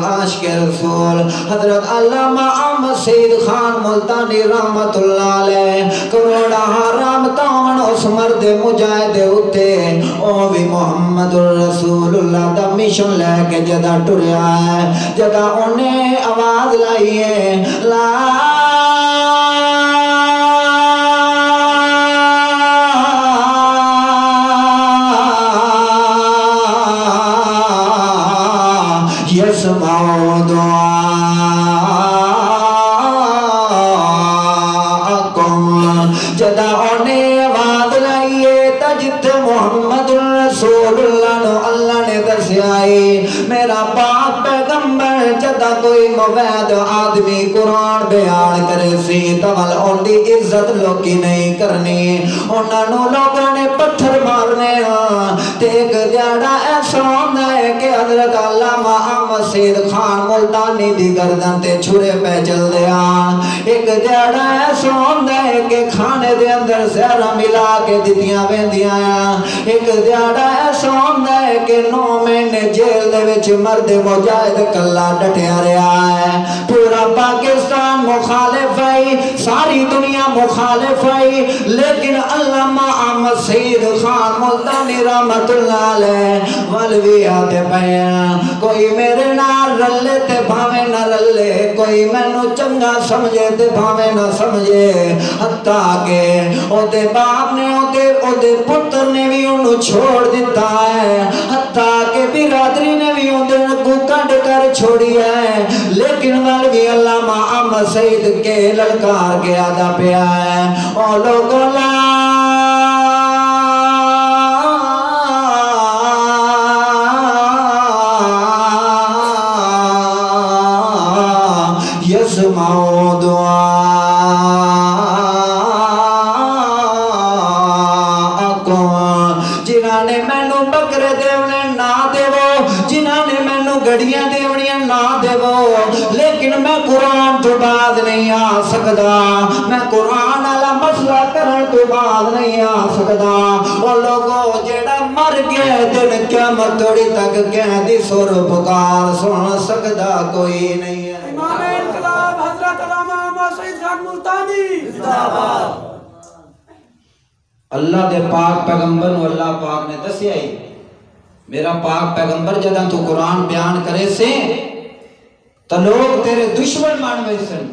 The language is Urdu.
عاشق رسول حضرت علامہ احمد سید خان ملتانی رحمت اللہ علیہ کروڑا حرام تاون اس مرد مجاہد ہوتے او بھی محمد رسول اللہ دا مشن لے کے جدہ ٹریا ہے جدہ انہیں آواز لائیے لا يسمع دعاءكم جدا انہیں آواز لائیے تجت محمد رسول اللہ نو اللہ نے دسیائی میرا پاک پیغمبر جدا کوئی موید آدمی قرآن بیان کرے سی تول ان دی عزت لوگی نہیں کرنی انہاں نو لوگوں نے پتھر مارنے ایک دیڑا ایسا ہوندہ ہے کہ حضرت علامہ احمد سید خان ملتانی دی گردن تے چھرے پہ چل دیان ایک دیڑا ایسا ہوندہ ہے کہ کھانے دے اندر زہرہ ملا کے دیتیاں بیندیاں ایک دیڑا ایسا ہوندہ ہے کہ 9 مہینے جیل دے وچ مرد مجاہد کلا ڈٹیا رہا ہے پورا پاکستان مخالف ہے ساری دنیا مخالف ہے لیکن علامہ احمد سید خان ملتانی رحمت اللہ علیہ والوی آتے پہیاں کوئی میرے نال رلے تے بھاوے نہ رلے کوئی میں نو چنگا سمجھے تے بھاوے نہ سمجھے حتیٰ کہ او دے باپ نے او دے پتر نے بھی انہوں چھوڑ دیتا ہے حتیٰ کہ برادری نے بھی ان دن کو کڑ کر چھوڑی ہے لیکن والوی علامہ احمد سید کے للکار کے آدھا پیا ہے او لوگوں يسمع دعاءكم جنہاں نے مینوں بکرے دیونے نہ دیو جنہاں نے مینوں گڑیاں دیونیاں نہ دیو لیکن میں قرآن تو بعد نہیں آ سکدا میں قرآن والا مسئلہ کرن تو بعد نہیں آ سکدا او لوگوں جیڑا مر گیا دن قیامت توڑی تک کہہ دی سر پکار سن سکدا کوئی نہیں ہے امام انقلاب حضرت علامہ احمد سید خان ملتانی زندہ باد اللہ دے پاک پیغمبر نو اللہ پاک نے دسیا ہی میرا پاک پیغمبر جدہ تو قرآن بیان کرے سے تو لوگ تیرے دشمن مان میں سن